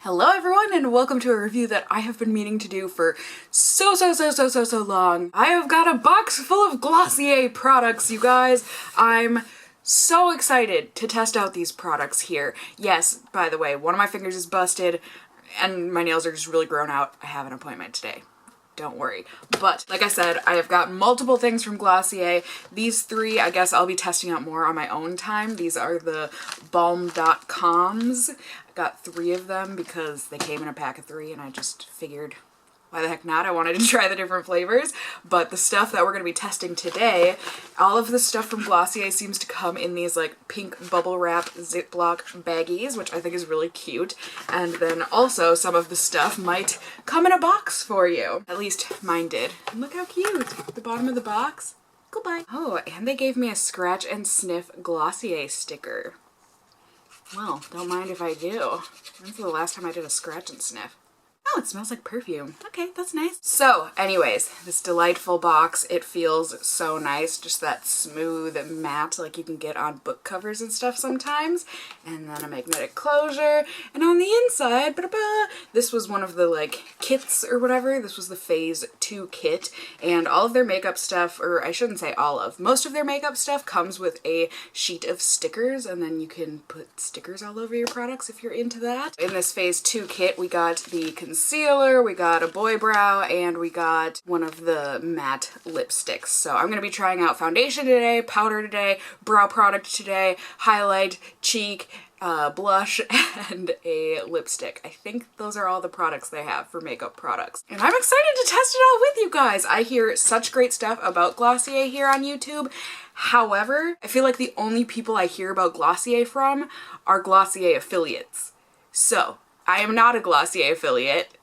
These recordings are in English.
Hello everyone and welcome to a review that I have been meaning to do for so long. I have got a box full of Glossier products, you guys. I'm so excited to test out these products here. Yes, by the way, one of my fingers is busted and my nails are just really grown out. I have an appointment today. Don't worry. But like I said, I have got multiple things from Glossier. These three, I guess I'll be testing out more on my own time. These are the balm.coms. I got 3 of them because they came in a pack of 3 and I just figured, why the heck not? I wanted to try the different flavors. But the stuff that we're going to be testing today, all of the stuff from Glossier seems to come in these like pink bubble wrap Ziploc baggies, which I think is really cute. And then also some of the stuff might come in a box for you. At least mine did. And look how cute. The bottom of the box. Goodbye. Oh, and they gave me a scratch and sniff Glossier sticker. Well, don't mind if I do. When's the last time I did a scratch and sniff? Oh, it smells like perfume. Okay, that's nice. So anyways, this delightful box, it feels so nice. Just that smooth matte like you can get on book covers and stuff sometimes. And then a magnetic closure. And on the inside, this was one of the like kits or whatever. This was the Phase 2 kit. And all of their makeup stuff, or I shouldn't say all of, most of their makeup stuff comes with a sheet of stickers. And then you can put stickers all over your products if you're into that. In this Phase 2 kit, we got the concealer, we got a boy brow, and we got one of the matte lipsticks. So I'm going to be trying out foundation today, powder today, brow product today, highlight, cheek, blush, and a lipstick. I think those are all the products they have for makeup products. And I'm excited to test it all with you guys. I hear such great stuff about Glossier here on YouTube. However, I feel like the only people I hear about Glossier from are Glossier affiliates. So I am not a Glossier affiliate.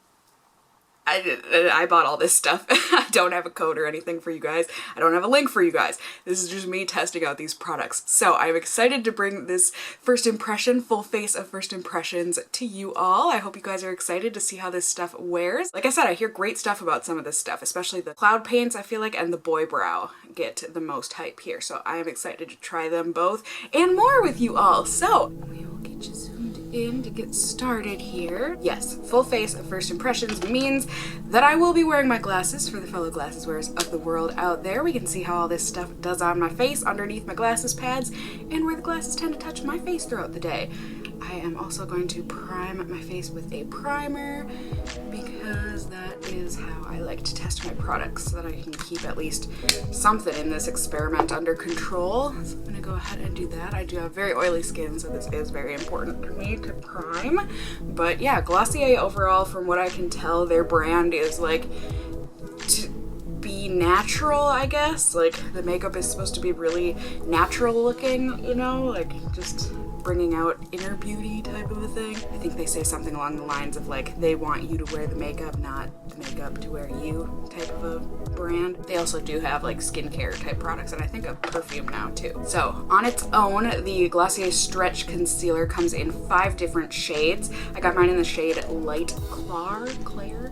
I bought all this stuff. I don't have a code or anything for you guys. I don't have a link for you guys. This is just me testing out these products. So I'm excited to bring this first impression, full face of first impressions to you all. I hope you guys are excited to see how this stuff wears. Like I said, I hear great stuff about some of this stuff, especially the cloud paints, I feel like, and the boy brow get the most hype here. So I am excited to try them both and more with you all. So we will get you in to get started here. Yes, full face of first impressions means that I will be wearing my glasses for the fellow glasses wearers of the world out there. We can see how all this stuff does on my face underneath my glasses pads and where the glasses tend to touch my face throughout the day. I am also going to prime my face with a primer because that is how I like to test my products so that I can keep at least something in this experiment under control. So I'm gonna go ahead and do that. I do have very oily skin, so this is very important for me to prime. But yeah, Glossier overall, from what I can tell, their brand is like to be natural, I guess. Like the makeup is supposed to be really natural looking, you know, like just bringing out inner beauty type of a thing. I think they say something along the lines of like they want you to wear the makeup, not the makeup to wear you type of a brand. They also do have like skincare type products and I think a perfume now too. So on its own, the Glossier Stretch Concealer comes in 5 different shades. I got mine in the shade Light Clair.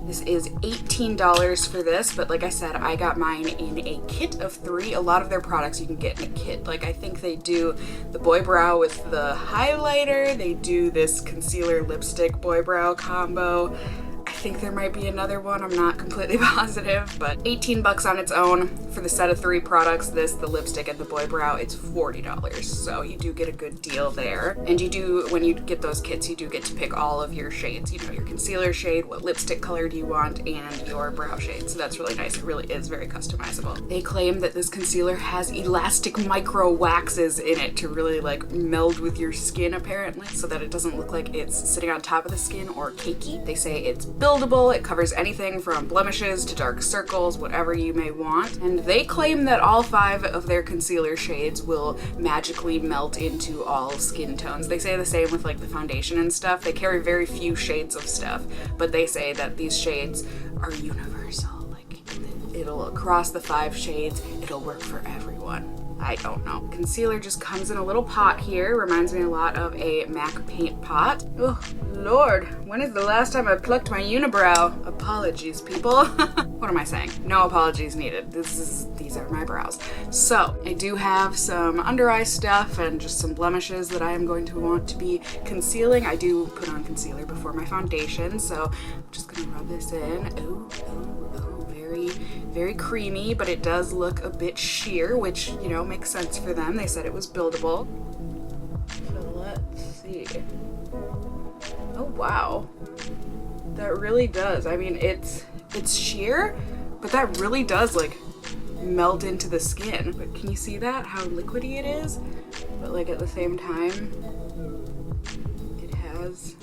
This is $18 for this, but like I said, I got mine in a kit of 3. A lot of their products you can get in a kit. Like I think they do the boy brow with the highlighter, they do this concealer lipstick boy brow combo. I think there might be another one, I'm not completely positive, but 18 bucks on its own for the set of 3 products, this, the lipstick, and the boy brow. It's $40, so you do get a good deal there. And you do, when you get those kits, you do get to pick all of your shades, you know, your concealer shade, what lipstick color do you want, and your brow shade, so that's really nice. It really is very customizable. They claim that this concealer has elastic micro waxes in it to really like meld with your skin apparently, so that it doesn't look like it's sitting on top of the skin or cakey. They say it's buildable, it covers anything from blemishes to dark circles, whatever you may want. And they claim that all 5 of their concealer shades will magically melt into all skin tones. They say the same with like the foundation and stuff. They carry very few shades of stuff, but they say that these shades are universal. Like it'll across the 5 shades, it'll work for everyone. I don't know. Concealer just comes in a little pot here. Reminds me a lot of a MAC paint pot. Oh, Lord. When is the last time I plucked my unibrow? Apologies, people. What am I saying? No apologies needed. These these are my brows. So I do have some under eye stuff and just some blemishes that I am going to want to be concealing. I do put on concealer before my foundation, so I'm just gonna rub this in. Oh, very, very creamy, but it does look a bit sheer, which, you know, makes sense for them. They said it was buildable. So let's see. Oh wow, that really does. I mean, it's sheer, but that really does like melt into the skin. But can you see that, how liquidy it is? But like at the same time, it has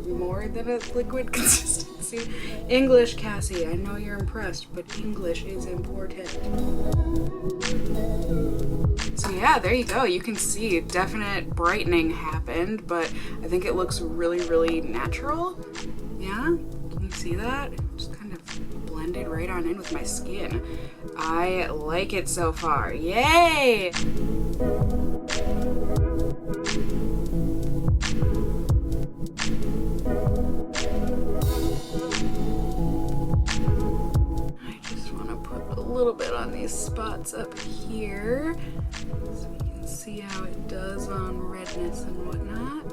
more than a liquid consistency. English, Cassie, I know you're impressed, but English is important. So yeah, there you go. You can see definite brightening happened, but I think it looks really, really natural. Yeah, can you see that? Just kind of blended right on in with my skin. I like it so far. Yay! A little bit on these spots up here so we can see how it does on redness and whatnot.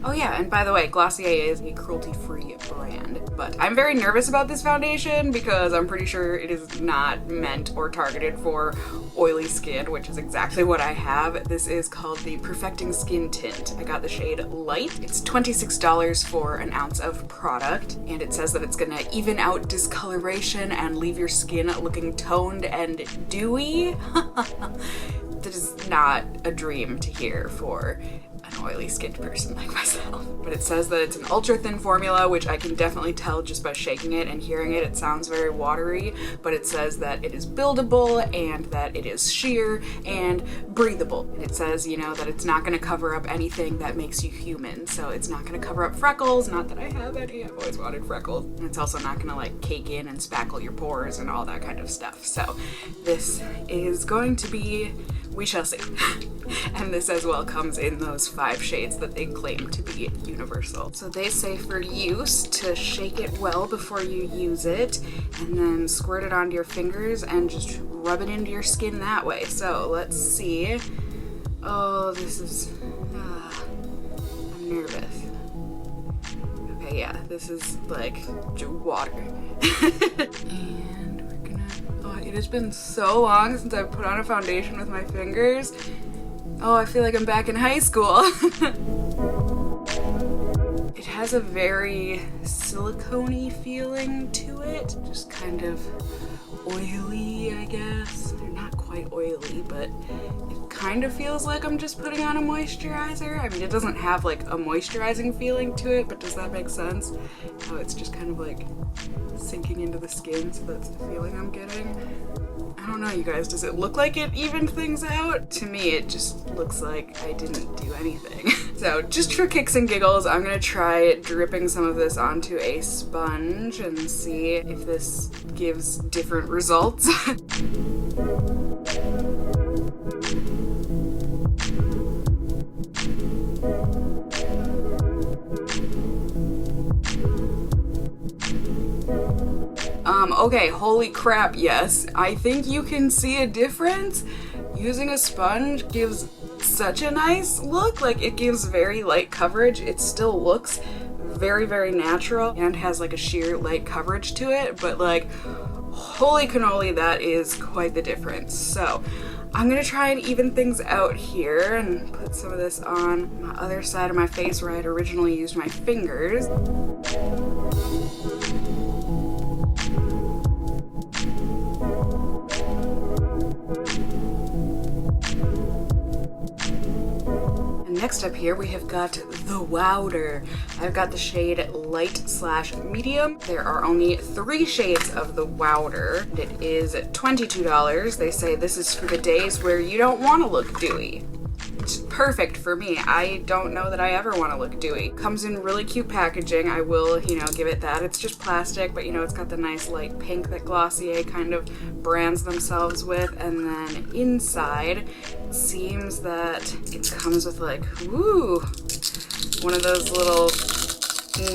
Oh yeah, and by the way, Glossier is a cruelty-free brand, but I'm very nervous about this foundation because I'm pretty sure it is not meant or targeted for oily skin, which is exactly what I have. This is called the Perfecting Skin Tint. I got the shade Light. It's $26 for an ounce of product, and it says that it's gonna even out discoloration and leave your skin looking toned and dewy. That is not a dream to hear for an oily skinned person like myself. But it says that it's an ultra thin formula, which I can definitely tell just by shaking it and hearing it. It sounds very watery, but it says that it is buildable and that it is sheer and breathable. And it says, you know, that it's not gonna cover up anything that makes you human. So it's not gonna cover up freckles, not that I have any, I've always wanted freckles. And it's also not gonna like cake in and spackle your pores and all that kind of stuff. So this is going to be, we shall see. And this as well comes in those 5 shades that they claim to be universal. So they say for use to shake it well before you use it and then squirt it onto your fingers and just rub it into your skin that way. So let's see. Oh, this is, I'm nervous. Okay, yeah, this is like water. And we're gonna, oh, it has been so long since I've put on a foundation with my fingers. Oh, I feel like I'm back in high school. It has a very silicone-y feeling to it. Just kind of oily, I guess. They're not quite oily, but it kind of feels like I'm just putting on a moisturizer. I mean, it doesn't have like a moisturizing feeling to it, but does that make sense? How it's just kind of like sinking into the skin, so that's the feeling I'm getting. I don't know, you guys, does it look like it evened things out? To me, it just looks like I didn't do anything. So just for kicks and giggles, I'm gonna try dripping some of this onto a sponge and see if this gives different results. Okay, holy crap, yes. I think you can see a difference. Using a sponge gives such a nice look. Like, it gives very light coverage. It still looks very, very natural and has like a sheer light coverage to it, but like, holy cannoli, that is quite the difference. So I'm gonna try and even things out here and put some of this on my other side of my face where I had originally used my fingers. Next up here we have got the Wowder. I've got the shade Light/Medium. There are only 3 shades of the Wowder. It is $22. They say this is for the days where you don't want to look dewy. It's perfect for me. I don't know that I ever want to look dewy. Comes in really cute packaging. I will, you know, give it that. It's just plastic, but you know, it's got the nice light pink that Glossier kind of brands themselves with. And then inside, it seems that it comes with like, ooh, one of those little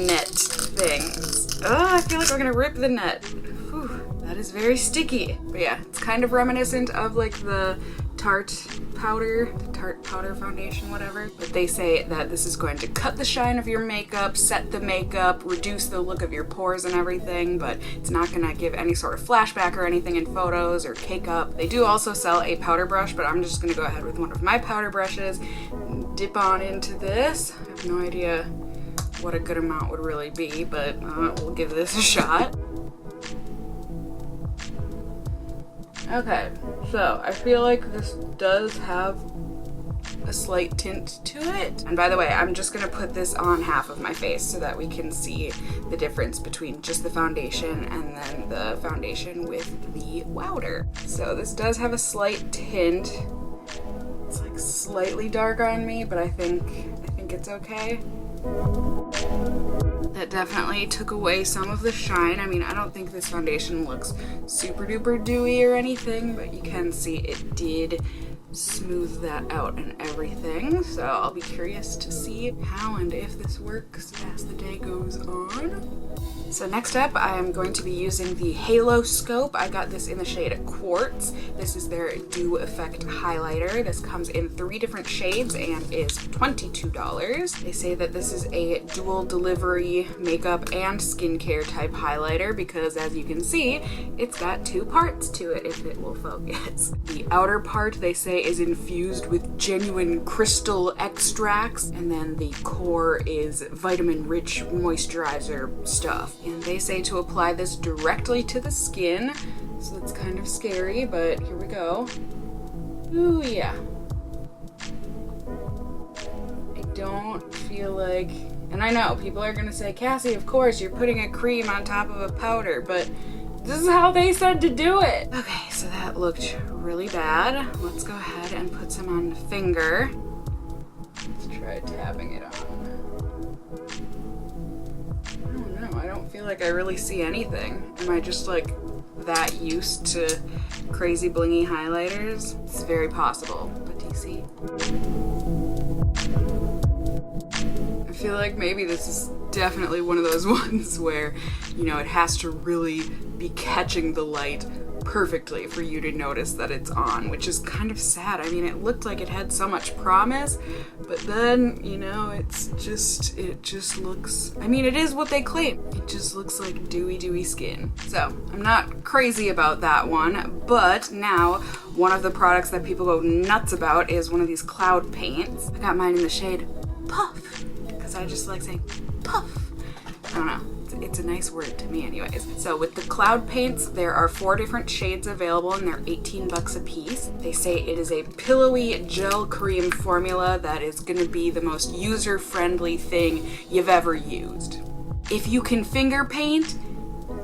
net things. Oh, I feel like we're gonna rip the net. Whew. That is very sticky. But yeah, it's kind of reminiscent of like the Tarte powder foundation, whatever. But they say that this is going to cut the shine of your makeup, set the makeup, reduce the look of your pores and everything, but it's not gonna give any sort of flashback or anything in photos or cake up. They do also sell a powder brush, but I'm just gonna go ahead with one of my powder brushes and dip on into this. I have no idea what a good amount would really be, but we'll give this a shot. Okay, so I feel like this does have a slight tint to it. And by the way, I'm just gonna put this on half of my face so that we can see the difference between just the foundation and then the foundation with the Wowder. So this does have a slight tint. It's like slightly dark on me, but I think it's okay. That definitely took away some of the shine. I mean, I don't think this foundation looks super duper dewy or anything, but you can see it did smooth that out and everything. So I'll be curious to see how and if this works as the day goes on. So next up, I'm going to be using the Haloscope. I got this in the shade Quartz. This is their Dew Effect highlighter. This comes in 3 different shades and is $22. They say that this is a dual delivery makeup and skincare type highlighter because, as you can see, it's got 2 parts to it if it will focus. The outer part, they say, is infused with genuine crystal extracts, and then the core is vitamin-rich moisturizer stuff. And they say to apply this directly to the skin, so it's kind of scary, but here we go. Ooh, yeah. I don't feel like, and I know people are gonna say, Cassie, of course, you're putting a cream on top of a powder, but this is how they said to do it. Okay, so that looked really bad. Let's go ahead and put some on the finger. Let's try tapping it on. I don't feel like I really see anything. Am I just like that used to crazy blingy highlighters? It's very possible, but do you see? I feel like maybe this is definitely one of those ones where, you know, it has to really be catching the light perfectly for you to notice that it's on, which is kind of sad. I mean, it looked like it had so much promise, but then, you know, it just looks, I mean, it is what they claim. It just looks like dewy skin. So I'm not crazy about that one, but now one of the products that people go nuts about is one of these cloud paints. I got mine in the shade Puff, because I just like saying puff. I don't know. It's a nice word to me anyways. So with the cloud paints, there are 4 different shades available and they're $18 a piece. They say it is a pillowy gel cream formula that is gonna be the most user-friendly thing you've ever used. If you can finger paint,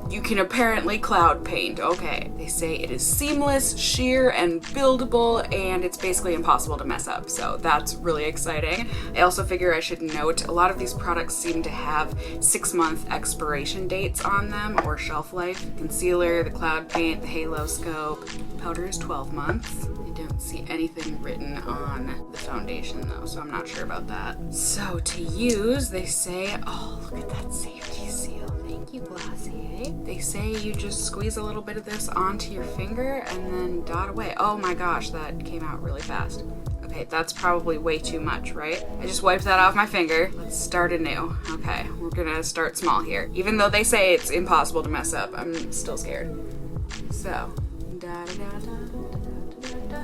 you can apparently cloud paint. Okay. They say it is seamless, sheer, and buildable, and it's basically impossible to mess up. So that's really exciting. I also figure I should note a lot of these products seem to have 6-month expiration dates on them or shelf life. Concealer, the cloud paint, the Haloscope. Powder is 12 months. I don't see anything written on the foundation though, so I'm not sure about that. So to use, they say, oh, look at that safety seal. Thank you, Glossier. They say you just squeeze a little bit of this onto your finger and then dot away. Oh my gosh, that came out really fast. Okay, that's probably way too much, right? I just wiped that off my finger. Let's start anew. Okay, we're gonna start small here. Even though they say it's impossible to mess up, I'm still scared. So, da da da da da da da.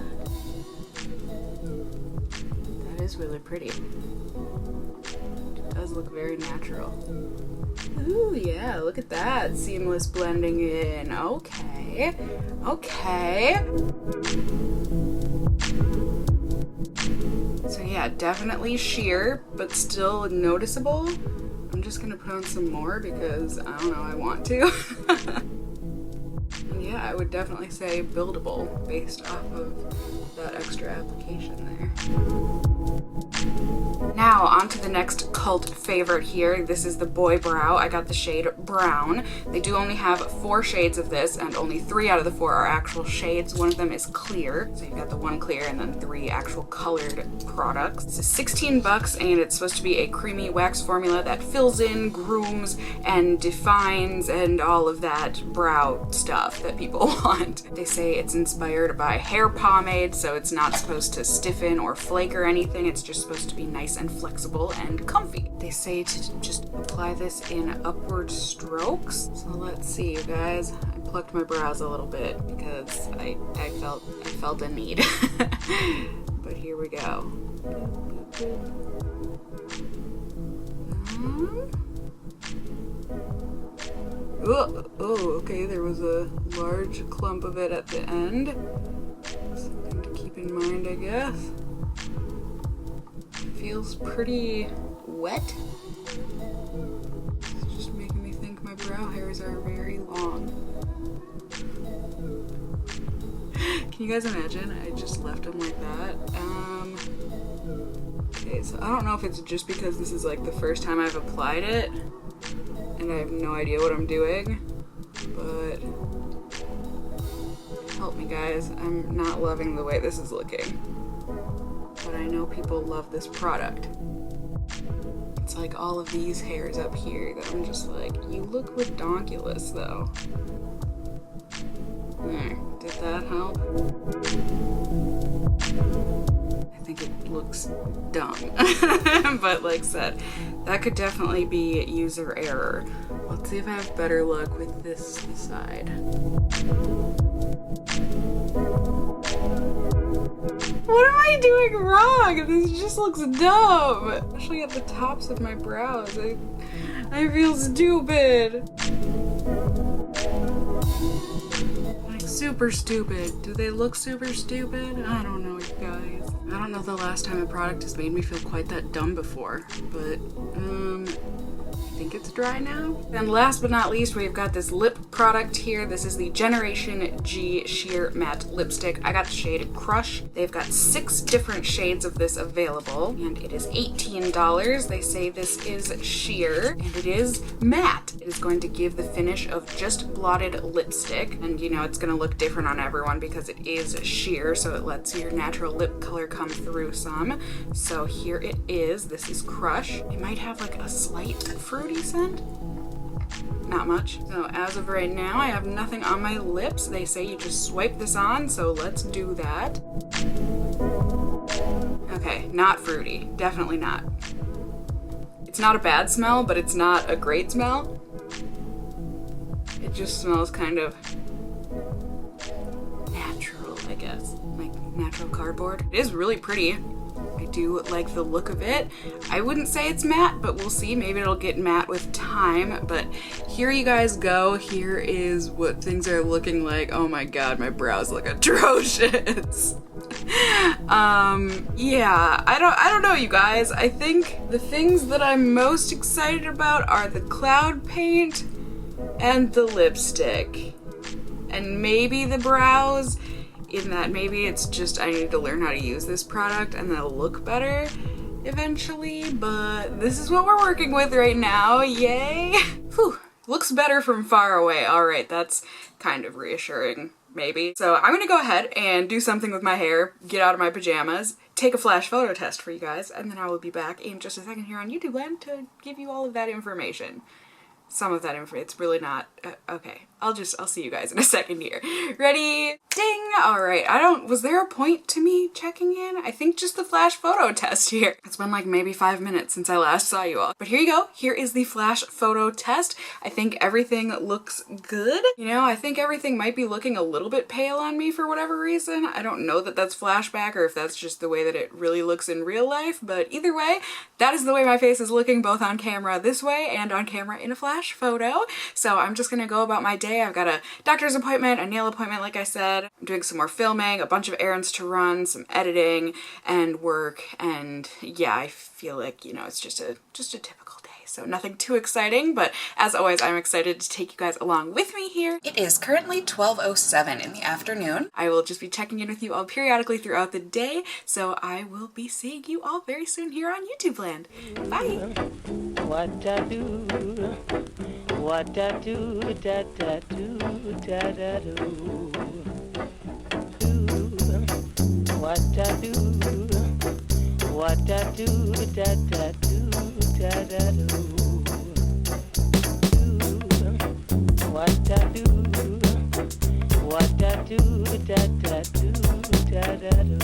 That is really pretty. It does look very natural. Ooh, yeah, look at that. Seamless blending in. Okay. Okay. So yeah, definitely sheer, but still noticeable. I'm just gonna put on some more because, I don't know, I want to. And yeah, I would definitely say buildable based off of that extra application there. Now on to the next cult favorite here. This is the Boy Brow. I got the shade Brown. They do only have 4 shades of this, and only 3 out of the 4 are actual shades. One of them is clear, so you've got the 1 clear and then 3 actual colored products. This is 16 bucks, and it's supposed to be a creamy wax formula that fills in, grooms, and defines, and all of that brow stuff that people want. They say it's inspired by hair pomade, so it's not supposed to stiffen or flake or anything. It's just supposed to be nice and flexible and comfy. They say to just apply this in upward strokes. So let's see, you guys. I plucked my brows a little bit because I felt a need. But here we go. Oh, okay, there was a large clump of it at the end. Something to keep in mind, I guess. Feels pretty wet. It's just making me think my brow hairs are very long. Can you guys imagine? I just left them like that. Okay, so I don't know if it's just because this is like the first time I've applied it and I have no idea what I'm doing, but help me guys. I'm not loving the way this is looking. But I know people love this product. It's like all of these hairs up here that I'm just like, you look redonkulous though. Did that help? I think it looks dumb. But like I said, that could definitely be user error. Let's see if I have better luck with this side. What am I doing wrong? This just looks dumb. Especially at the tops of my brows. I feel stupid. Like super stupid. Do they look super stupid? I don't know, you guys. I don't know the last time a product has made me feel quite that dumb before, but I think it's dry now. And last but not least, we've got this lip product here. This is the Generation G Sheer Matte Lipstick. I got the shade Crush. They've got 6 different shades of this available, and it is $18. They say this is sheer, and it is matte. It is going to give the finish of just blotted lipstick, and you know it's going to look different on everyone because it is sheer, so it lets your natural lip color come through some. So here it is. This is Crush. It might have like a slight fruity scent. Not much. So as of right now, I have nothing on my lips. They say you just swipe this on, so let's do that. Okay, not fruity. Definitely not. It's not a bad smell, but it's not a great smell. It just smells kind of natural, I guess. Like natural cardboard. It is really pretty. I do like the look of it. I wouldn't say it's matte, but we'll see. Maybe it'll get matte with time, but here you guys go. Here is what things are looking like. Oh my god, my brows look atrocious. Yeah, I don't know, you guys. I think the things that I'm most excited about are the cloud paint and the lipstick. And maybe the brows. In that maybe it's just I need to learn how to use this product and they'll look better eventually, but this is what we're working with right now. Yay! Whew, looks better from far away. All right, that's kind of reassuring, maybe. So I'm gonna go ahead and do something with my hair, get out of my pajamas, take a flash photo test for you guys, and then I will be back in just a second here on YouTube Land to give you all of that information. Some of that information, it's really not, okay. I'll see you guys in a second here. Ready? Ding! All right, was there a point to me checking in? I think just the flash photo test here. It's been like maybe 5 minutes since I last saw you all. But here you go. Here is the flash photo test. I think everything looks good. You know, I think everything might be looking a little bit pale on me for whatever reason. I don't know that that's flashback or if that's just the way that it really looks in real life, but either way, that is the way my face is looking both on camera this way and on camera in a flash photo. So I'm just gonna go about my day. I've got a doctor's appointment, a nail appointment, like I said. I'm doing some more filming, a bunch of errands to run, some editing and work, and yeah, I feel like, you know, it's just a typical day. so nothing too exciting, but as always, I'm excited to take you guys along with me here. It is currently 12:07 in the afternoon. I will just be checking in with you all periodically throughout the day, so I will be seeing you all very soon here on YouTube land. Bye! What I do, what I do, da da do, da da do. What I do, what I do, da da do, da da do. What I do, what I do, da da do, da da do.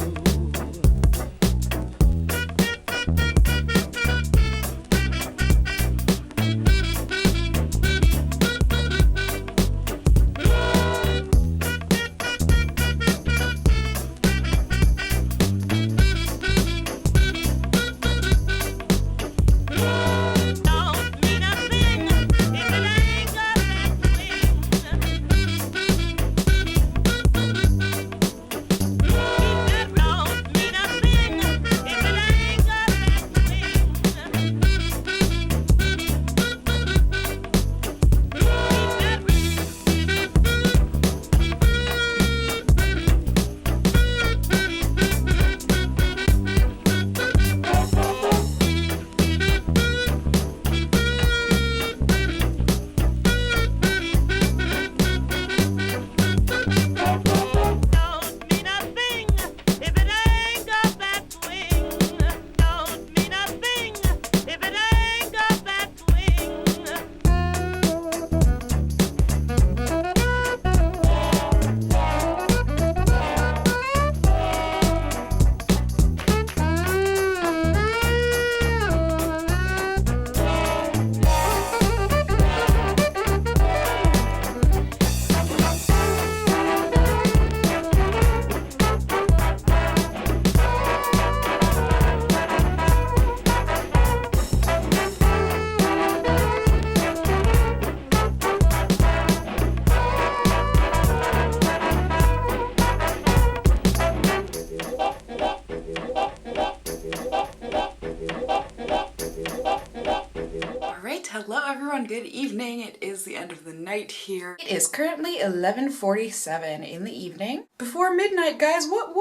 Hello everyone, good evening. It is the end of the night here. It is currently 11:47 in the evening. Before midnight, guys, what?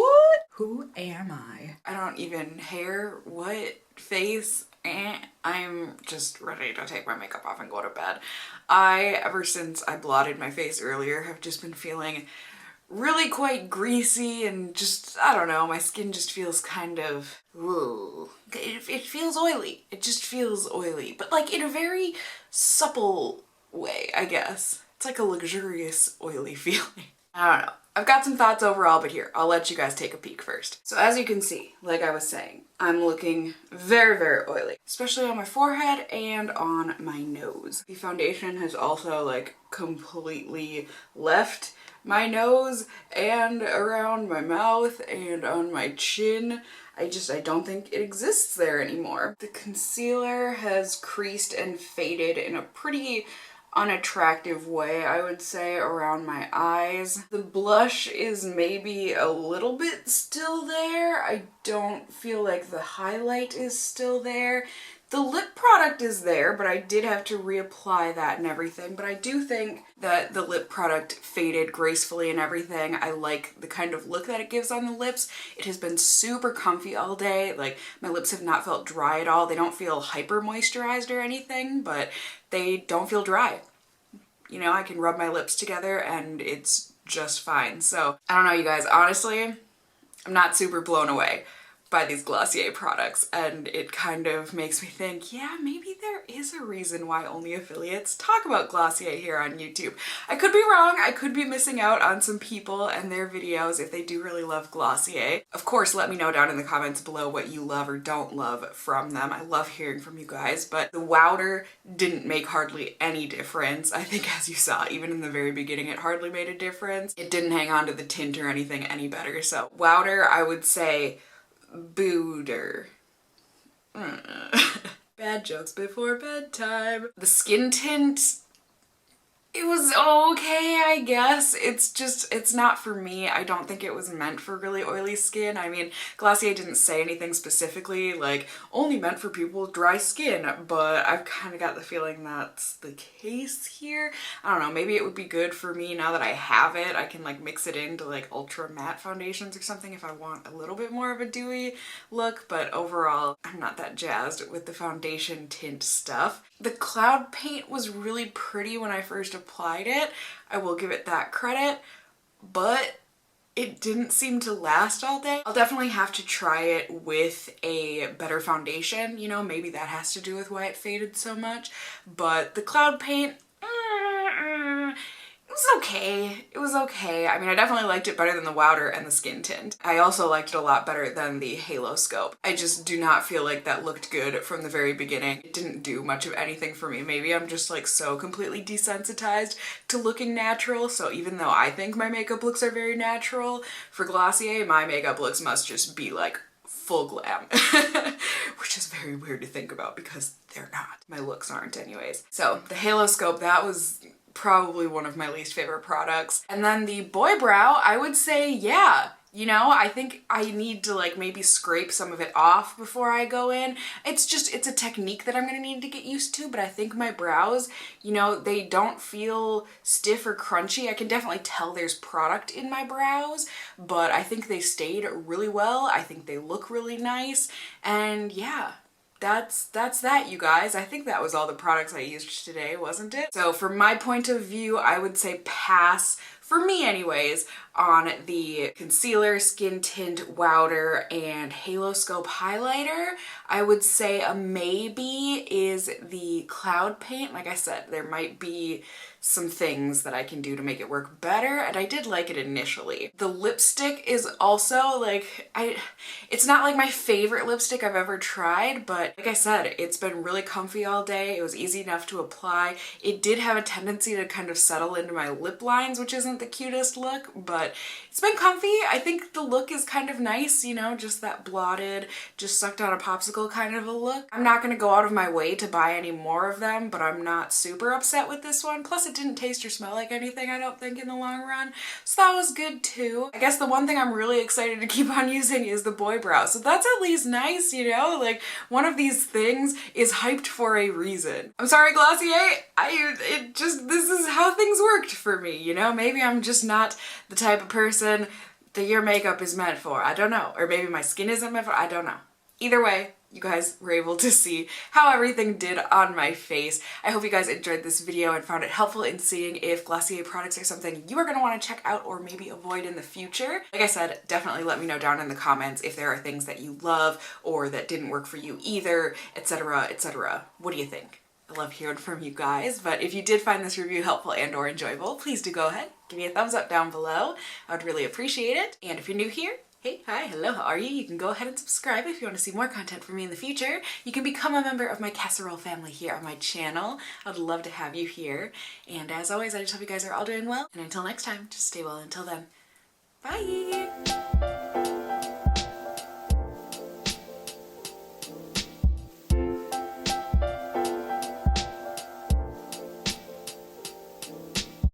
Who am I? I don't even hair, what, face, I'm just ready to take my makeup off and go to bed. Ever since I blotted my face earlier, have just been feeling really quite greasy and just, I don't know, my skin just feels kind of, whoa. It feels oily. It just feels oily, but like in a very supple way, I guess. It's like a luxurious oily feeling. I don't know. I've got some thoughts overall, but here, I'll let you guys take a peek first. So as you can see, like I was saying, I'm looking very, very oily, especially on my forehead and on my nose. The foundation has also like completely left my nose and around my mouth and on my chin. I don't think it exists there anymore. The concealer has creased and faded in a pretty unattractive way, I would say, around my eyes. The blush is maybe a little bit still there. I don't feel like the highlight is still there. The lip product is there, but I did have to reapply that and everything. But I do think that the lip product faded gracefully and everything. I like the kind of look that it gives on the lips. It has been super comfy all day. Like, my lips have not felt dry at all. They don't feel hyper moisturized or anything, but they don't feel dry. You know, I can rub my lips together and it's just fine. So, I don't know, you guys. Honestly, I'm not super blown away by these Glossier products, and it kind of makes me think, yeah, maybe there is a reason why only affiliates talk about Glossier here on YouTube. I could be wrong. I could be missing out on some people and their videos if they do really love Glossier. Of course, let me know down in the comments below what you love or don't love from them. I love hearing from you guys, but the Wowder didn't make hardly any difference. I think, as you saw, even in the very beginning, it hardly made a difference. It didn't hang on to the tint or anything any better. So Wowder, I would say Booder. Bad jokes before bedtime. The skin tint It was okay, I guess. It's not for me. I don't think it was meant for really oily skin. I mean, Glossier didn't say anything specifically, like, only meant for people with dry skin, but I've kind of got the feeling that's the case here. I don't know, maybe it would be good for me now that I have it. I can like mix it into like ultra matte foundations or something if I want a little bit more of a dewy look, but overall, I'm not that jazzed with the foundation tint stuff. The cloud paint was really pretty when I first applied it. I will give it that credit, but it didn't seem to last all day. I'll definitely have to try it with a better foundation, you know, maybe that has to do with why it faded so much, but the cloud paint, it was okay. It was okay. I mean, I definitely liked it better than the Wowder and the skin tint. I also liked it a lot better than the Haloscope. I just do not feel like that looked good from the very beginning. It didn't do much of anything for me. Maybe I'm just like so completely desensitized to looking natural, so even though I think my makeup looks are very natural, for Glossier, my makeup looks must just be like full glam, which is very weird to think about because they're not. My looks aren't anyways. So the Haloscope, that was probably one of my least favorite products. And then the Boy Brow, I would say, yeah, you know, I think I need to like maybe scrape some of it off before I go in. It's a technique that I'm gonna need to get used to, but I think my brows, you know, they don't feel stiff or crunchy. I can definitely tell there's product in my brows, but I think they stayed really well. I think they look really nice, and yeah. That's that, you guys. I think that was all the products I used today, wasn't it? So from my point of view, I would say pass, for me anyways, on the concealer, skin tint, Wowder, and Haloscope highlighter. I would say a maybe is the cloud paint. Like I said, there might be some things that I can do to make it work better, and I did like it initially. The lipstick is also like, it's not like my favorite lipstick I've ever tried, but like I said, it's been really comfy all day. It was easy enough to apply. It did have a tendency to kind of settle into my lip lines, which isn't the cutest look, but it's been comfy. I think the look is kind of nice, you know, just that blotted, just sucked on a popsicle kind of a look. I'm not gonna go out of my way to buy any more of them, but I'm not super upset with this one. Plus it didn't taste or smell like anything, I don't think, in the long run. So that was good too. I guess the one thing I'm really excited to keep on using is the Boy Brow. So that's at least nice, you know? Like, one of these things is hyped for a reason. I'm sorry, Glossier, this is how things worked for me, you know? Maybe I'm just not the type of person that your makeup is meant for. I don't know. Or maybe my skin isn't meant for, I don't know. Either way, you guys were able to see how everything did on my face. I hope you guys enjoyed this video and found it helpful in seeing if Glossier products are something you are going to want to check out or maybe avoid in the future. Like I said, definitely let me know down in the comments if there are things that you love or that didn't work for you either, etc., etc. What do you think? I love hearing from you guys, but if you did find this review helpful and or enjoyable, please do go ahead, give me a thumbs up down below. I would really appreciate it. And if you're new here, hey, hi, hello, how are you? You can go ahead and subscribe if you want to see more content from me in the future. You can become a member of my casserole family here on my channel. I'd love to have you here. And as always, I just hope you guys are all doing well. And until next time, just stay well until then. Bye!